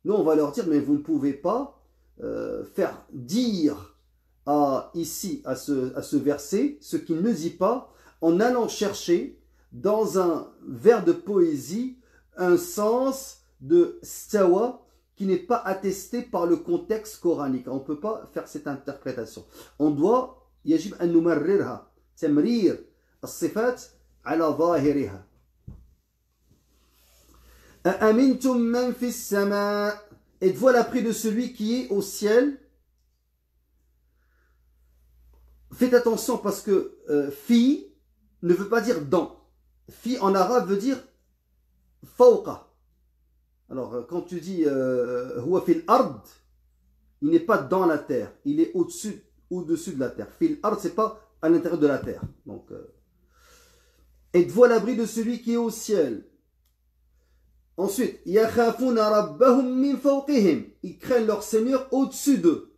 Nous, on va leur dire, mais vous ne pouvez pas faire dire ici à ce verset ce qu'il ne dit pas en allant chercher dans un vers de poésie un sens de stawa qui n'est pas attesté par le contexte coranique. On ne peut pas faire cette interprétation. On doit, يجب أن نمررها تمرير الصفات على ظاهرها. أأمنتم من في السماء. Êtes-vous à l'abri de celui qui est au ciel? Faites attention parce que fi ne veut pas dire dans. Fi en arabe veut dire fawqa. Alors, quand tu dis huwa fil ard, il n'est pas dans la terre, il est au-dessus de la terre. Fil ard, c'est pas à l'intérieur de la terre. Donc, êtes-vous à l'abri de celui qui est au ciel? Ensuite, yakhafuna rabbahum min fawqihim. Ils craignent leur Seigneur au-dessus d'eux.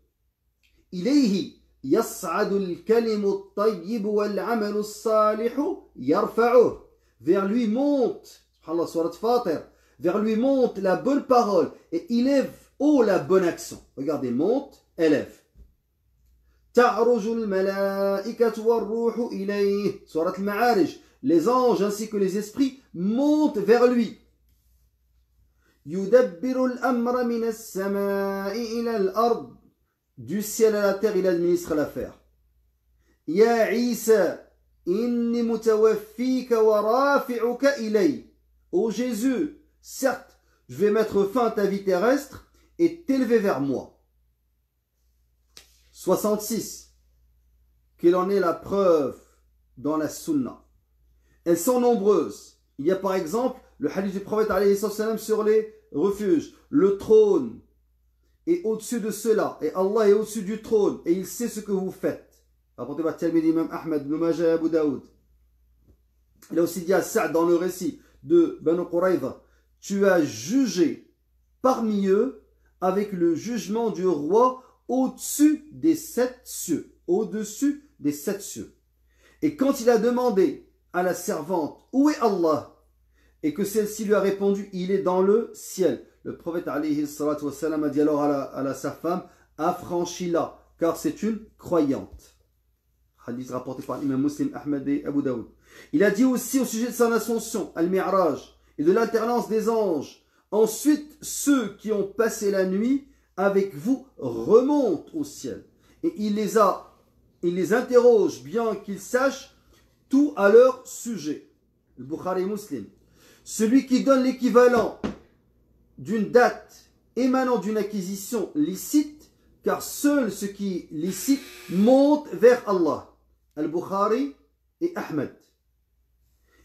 Ilayhi yas'adu al-kalimu at-tayyib wal-'amalu as-salihu yarfa'uhu. Vers lui monte, subhanallah, surat Fatir. Vers lui monte la bonne parole et il élève haut la bonne action. Regardez, monte, élève. Ta'rujul malaikatu war-ruhu ilayhi. Surat al-Ma'arij. Les anges ainsi que les esprits montent vers lui. Yudabbiru al-amra min as-sama'i ila al-ard. Du ciel à la terre, il administre l'affaire. Ya Isa, inni mutawaffika wa rafi'uka ilay. Ô Jésus, certes, je vais mettre fin à ta vie terrestre et t'élever vers moi. 66. Quelle en est la preuve dans la sunna? Elles sont nombreuses. Il y a par exemple le hadith du prophète alayhi salam sur les refuges. Le trône est au-dessus de cela et Allah est au-dessus du trône et il sait ce que vous faites. Rapporté par Tirmidhi, Imam Ahmad, Ibn Majah et Abu Daoud. Il a aussi dit à Sa'd dans le récit de Banu Qurayza, tu as jugé parmi eux avec le jugement du roi au-dessus des 7 cieux. Au-dessus des 7 cieux. Et quand il a demandé à la servante, où est Allah? Et que celle-ci lui a répondu, il est dans le ciel. Le prophète alayhi salatu wassalam a dit alors à sa femme, affranchis-la, car c'est une croyante. Hadith rapporté par Imam Muslim, Ahmad et Abu Daoud. Il a dit aussi au sujet de son ascension, Al-Mi'raj, et de l'alternance des anges. Ensuite, ceux qui ont passé la nuit avec vous remontent au ciel. Et il les interroge, bien qu'ils sachent tout à leur sujet. Le Bukhari Muslim. Celui qui donne l'équivalent d'une date émanant d'une acquisition licite car seul ce qui est licite monte vers Allah. Al-Bukhari et Ahmed.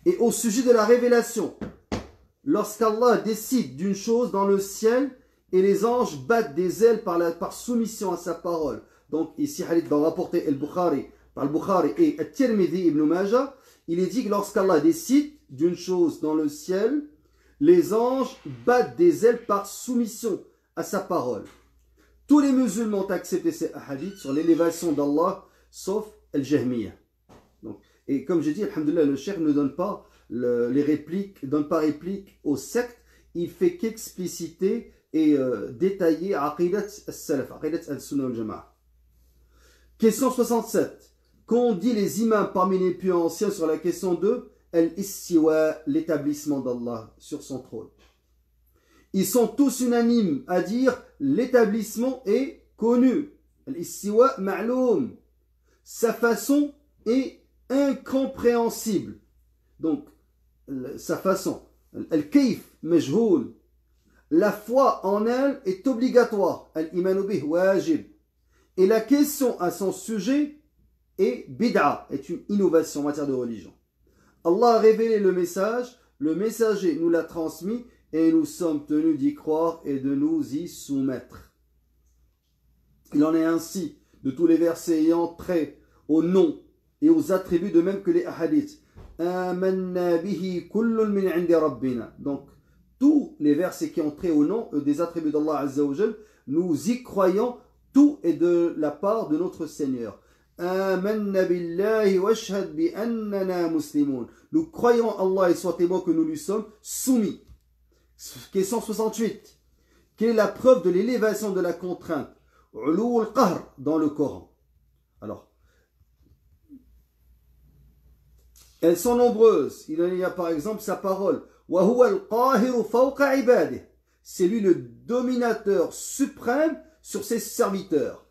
Et au sujet de la révélation, lorsqu'Allah décide d'une chose dans le ciel et les anges battent des ailes par soumission à sa parole. Donc ici, hadith dans rapporté Al-Bukhari, par Al-Bukhari et At-Tirmidhi Ibn Majah, il est dit que lorsqu'Allah décide d'une chose dans le ciel, les anges battent des ailes par soumission à sa parole. Tous les musulmans ont accepté ces hadiths sur l'élévation d'Allah, sauf Al-Jahmiyyah. Et comme j'ai dit, alhamdoulilah, le cheikh ne donne pas les répliques, donne pas réplique aux sectes, il fait qu'expliciter et détailler aqidat al-salaf, aqidat al-sunnah al-jama'a. Question 67. Qu'ont dit les imams parmi les plus anciens sur la question de al-istiwa, l'établissement d'Allah sur son trône? Ils sont tous unanimes à dire l'établissement est connu. Al-istiwa ma'loum. Sa façon est incompréhensible. Donc, sa façon. Al-kayf majhoul. La foi en elle est obligatoire. Al-imanu bih wajib. Et la question à son sujet est bid'a, est une innovation en matière de religion. Allah a révélé le message, le messager nous l'a transmis et nous sommes tenus d'y croire et de nous y soumettre. Il en est ainsi de tous les versets ayant trait au nom et aux attributs, de même que les hadiths. Amanna bihi kullun min 'indi rabbina. Donc, tous les versets qui ont trait au nom des attributs d'Allah Azza wa Jal, nous y croyons, tout est de la part de notre Seigneur. Amanna billahi washhad bi annana muslimun. Nous croyons Allah et sois témoin que nous lui sommes soumis. Question 68. Quelle est la preuve de l'élévation de la contrainte? Ulu al-qahr dans le Coran. Alors, elles sont nombreuses. Il y a par exemple sa parole. Wa huwa al-qahiru fawqa ibadihi. C'est lui le dominateur suprême sur ses serviteurs.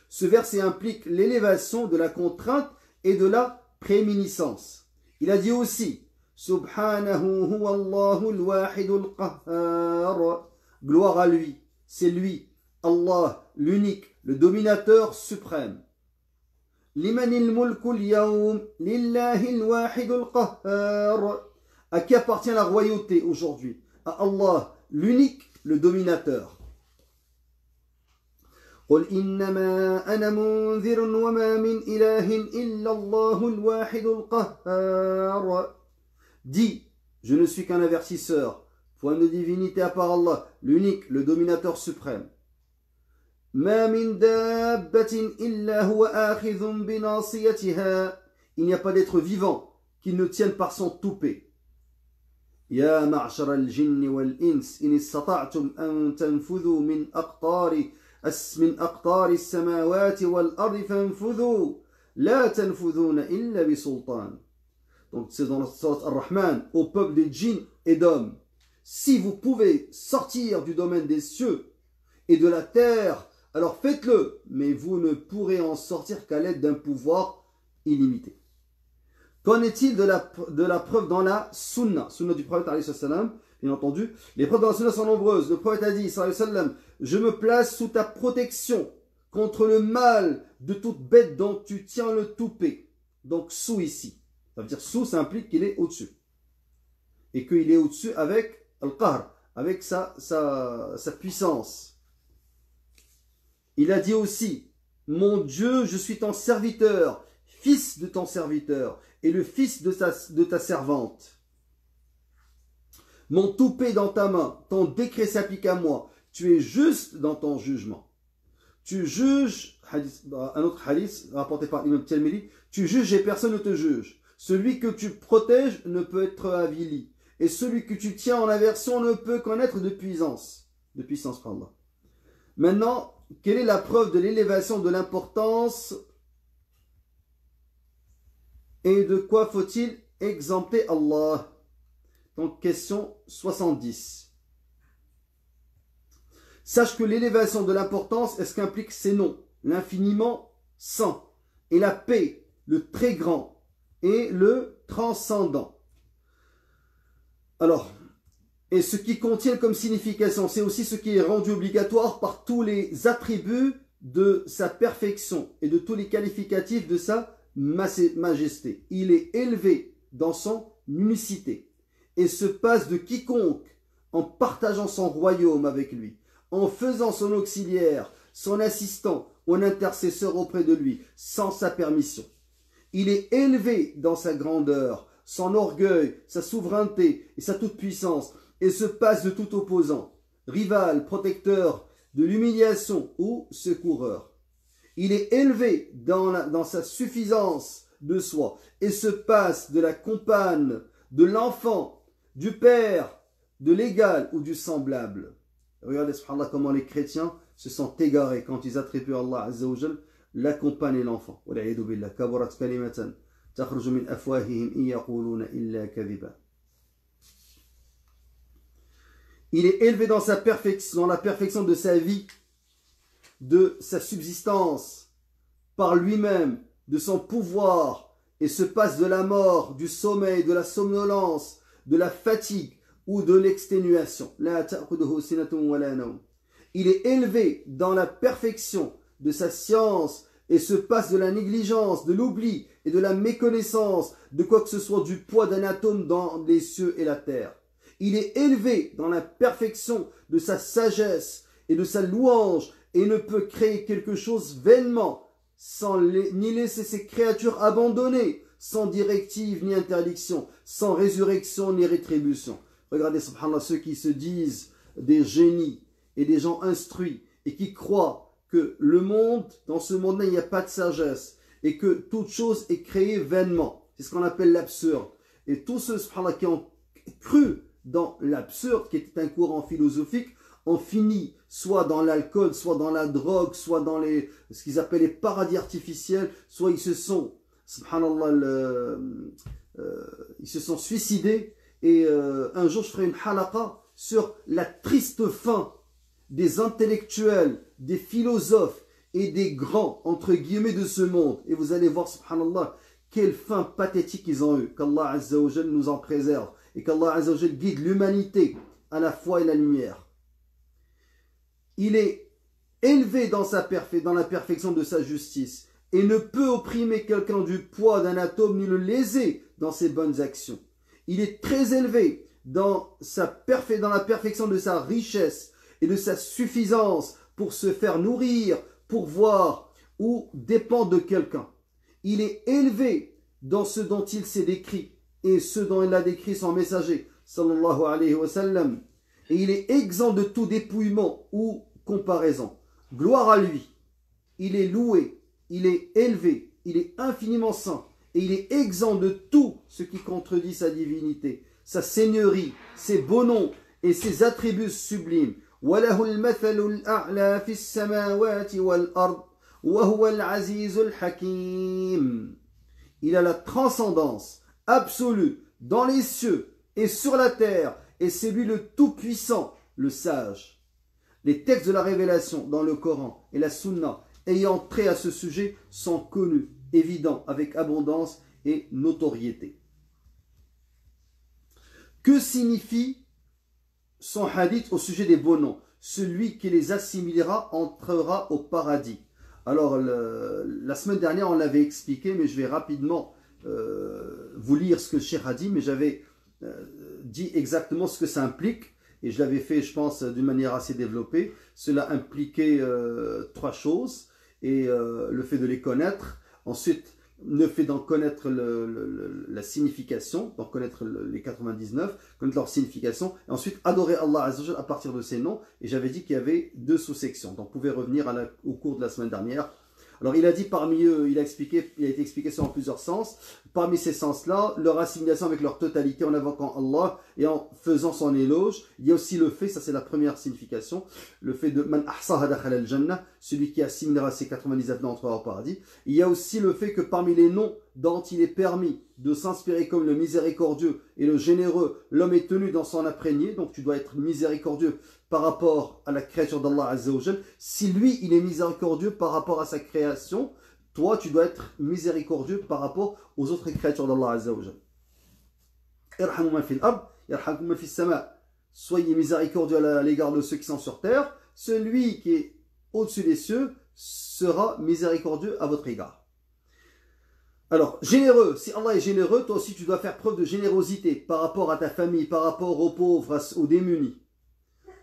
Ce verset implique l'élévation de la contrainte et de la préminiscence. Il a dit aussi Subhanahu huwa Allahu al-wahidul qahhar. Gloire à lui, c'est lui, Allah, l'unique, le dominateur suprême. Limanil mulkul yawm lillahi al-wahidul qahhar. À qui appartient la royauté aujourd'hui? À Allah, l'unique, le dominateur. قل إنما أنا منذر وما من إله إلا الله الواحد القهار. Dis, je ne suis qu'un avertisseur, point de divinité à part Allah, l'unique, le dominateur suprême. ما من دابة إلا هو آخذ بناصيتها. Il n'y a pas d'être vivant qui ne tienne par son toupet. يا معشر الجن والإنس إن استطعتم أن تنفذوا من أقطار السماوات والأرض فانفذوا لا تنفذون إلا بسلطان. Donc c'est dans la sourate Ar-Rahman, au peuple des djinns et d'hommes. Si vous pouvez sortir du domaine des cieux et de la terre, alors faites-le, mais vous ne pourrez en sortir qu'à l'aide d'un pouvoir illimité. Qu'en est-il de la preuve dans la sunna du prophète alayhi salam? Bien entendu, les preuves dans la sunna sont nombreuses. Le prophète a dit, sallallahu alayhi wa sallam, je me place sous ta protection contre le mal de toute bête dont tu tiens le toupet. Donc sous ici. Ça veut dire sous, ça implique qu'il est au-dessus. Et qu'il est au-dessus avec al-qahr, avec sa puissance. Il a dit aussi, mon Dieu, je suis ton serviteur, fils de ton serviteur, et le fils de ta servante. Mon toupet dans ta main, ton décret s'applique à moi. Tu es juste dans ton jugement. Tu juges, un autre hadith rapporté par Imam Tirmidhi, tu juges et personne ne te juge. Celui que tu protèges ne peut être avili. Et celui que tu tiens en aversion ne peut connaître de puissance. De puissance par Allah. Maintenant, quelle est la preuve de l'élévation de l'importance et de quoi faut-il exempter Allah? Donc, question 70. Sache que l'élévation de l'importance est ce qu'implique ces noms. L'infiniment saint et la paix, le très grand et le transcendant. Alors, et ce qui contient comme signification, c'est aussi ce qui est rendu obligatoire par tous les attributs de sa perfection et de tous les qualificatifs de sa majesté. Il est élevé dans son unicité et se passe de quiconque en partageant son royaume avec lui, en faisant son auxiliaire, son assistant ou un intercesseur auprès de lui, sans sa permission. Il est élevé dans sa grandeur, son orgueil, sa souveraineté et sa toute-puissance, et se passe de tout opposant, rival, protecteur, de l'humiliation ou secoureur. Il est élevé dans sa suffisance de soi, et se passe de la compagne, de l'enfant, du père, de l'égal ou du semblable. Regardez, subhanallah, comment les chrétiens se sont égarés quand ils attribuent à Allah Azza wa Jal la compagne et l'enfant. Il est élevé dans sa perfection, dans la perfection de sa vie, de sa subsistance, par lui-même, de son pouvoir, et se passe de la mort, du sommeil, de la somnolence, de la fatigue ou de l'exténuation. Il est élevé dans la perfection de sa science et se passe de la négligence, de l'oubli et de la méconnaissance de quoi que ce soit du poids d'un atome dans les cieux et la terre. Il est élevé dans la perfection de sa sagesse et de sa louange et ne peut créer quelque chose vainement sans ni laisser ses créatures abandonnées, sans directive ni interdiction, sans résurrection ni rétribution. Regardez, subhanallah, ceux qui se disent des génies et des gens instruits et qui croient que le monde, dans ce monde-là, il n'y a pas de sagesse et que toute chose est créée vainement. C'est ce qu'on appelle l'absurde. Et tous ceux, subhanallah, qui ont cru dans l'absurde, qui était un courant philosophique, ont fini soit dans l'alcool, soit dans la drogue, soit dans ce qu'ils appellent les paradis artificiels, soit ils se sont, subhanallah, ils se sont suicidés. Et un jour, je ferai une halaqa sur la triste fin des intellectuels, des philosophes et des grands, entre guillemets, de ce monde. Et vous allez voir, subhanallah, quelle fin pathétique ils ont eu. Qu'Allah Azza wa Jal nous en préserve et qu'Allah Azza wa Jal guide l'humanité à la foi et la lumière. Il est élevé dans la perfection de sa justice et ne peut opprimer quelqu'un du poids d'un atome ni le léser dans ses bonnes actions. Il est très élevé dans la perfection de sa richesse et de sa suffisance pour se faire nourrir, pourvoir ou dépendre de quelqu'un. Il est élevé dans ce dont il s'est décrit et ce dont il a décrit son messager, sallallahu alayhi wa sallam. Et il est exempt de tout dépouillement ou comparaison. Gloire à lui. Il est loué, il est élevé, il est infiniment saint et il est exempt de tout ce qui contredit sa divinité, sa seigneurie, ses beaux noms et ses attributs sublimes. وَلَهُ الْمَثَلُ الْأَعْلَى فِي السَّمَاوَاتِ وَالْأَرْضِ وَهُوَ الْعَزِيزُ الْحَكِيمُ. Il a la transcendance absolue dans les cieux et sur la terre, et c'est lui le tout-puissant, le sage. Les textes de la révélation dans le Coran et la Sunna ayant trait à ce sujet sont connus, évidents, avec abondance et notoriété. Que signifie son hadith au sujet des beaux noms? Celui qui les assimilera entrera au paradis. Alors, la semaine dernière, on l'avait expliqué, mais je vais rapidement vous lire ce que le Cheikh a dit, mais j'avais dit exactement ce que ça implique, et je l'avais fait, je pense, d'une manière assez développée. Cela impliquait 3 choses, et le fait de les connaître, ensuite le fait d'en connaître la signification, d'en connaître les 99, connaître leur signification, et ensuite adorer Allah Azza wa Jal à partir de ces noms. Et j'avais dit qu'il y avait 2 sous-sections, donc vous pouvez revenir au cours de la semaine dernière. Alors il a dit parmi eux, il a été expliqué ça en plusieurs sens. Parmi ces sens-là, leur assimilation avec leur totalité en invoquant Allah et en faisant son éloge. Il y a aussi le fait, ça c'est la première signification, le fait de man ahsaha dakhala al-jannah, celui qui assimilera ses 99 noms entrera au paradis. Il y a aussi le fait que parmi les noms dont il est permis de s'inspirer comme le miséricordieux et le généreux, l'homme est tenu dans son imprégné, donc tu dois être miséricordieux par rapport à la créature d'Allah Azza wa Jal. Si lui, il est miséricordieux par rapport à sa création, toi, tu dois être miséricordieux par rapport aux autres créatures d'Allah Azza wa Jal. Irhamu man fil ard, yarhamkum man fis sama. Soyez miséricordieux à l'égard de ceux qui sont sur terre. Celui qui est au-dessus des cieux sera miséricordieux à votre égard. Alors, généreux, si Allah est généreux, toi aussi tu dois faire preuve de générosité par rapport à ta famille, par rapport aux pauvres, aux démunis.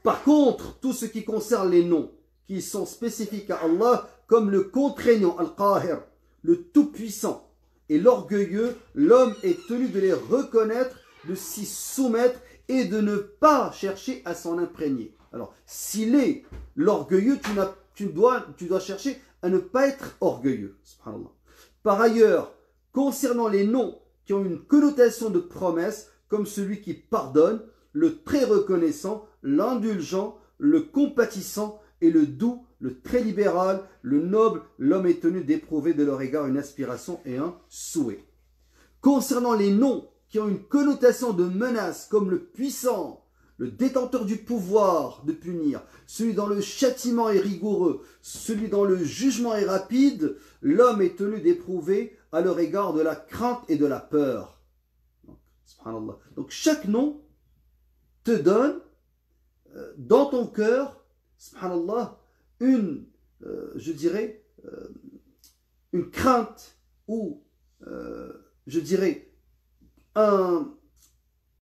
Par contre, tout ce qui concerne les noms qui sont spécifiques à Allah, comme le contraignant, Al-Qahir, le tout-puissant et l'orgueilleux, l'homme est tenu de les reconnaître, de s'y soumettre et de ne pas chercher à s'en imprégner. Alors, s'il est l'orgueilleux, tu dois chercher à ne pas être orgueilleux. Subhanallah. Par ailleurs, concernant les noms qui ont une connotation de promesse, comme celui qui pardonne, le très reconnaissant, l'indulgent, le compatissant et le doux, le très libéral, le noble, l'homme est tenu d'éprouver de leur égard une aspiration et un souhait. Concernant les noms qui ont une connotation de menace, comme le puissant, le détenteur du pouvoir de punir, celui dont le châtiment est rigoureux, celui dont le jugement est rapide, l'homme est tenu d'éprouver à leur égard de la crainte et de la peur. Subhanallah. Donc chaque nom te donne dans ton cœur, subhanallah, une crainte ou, un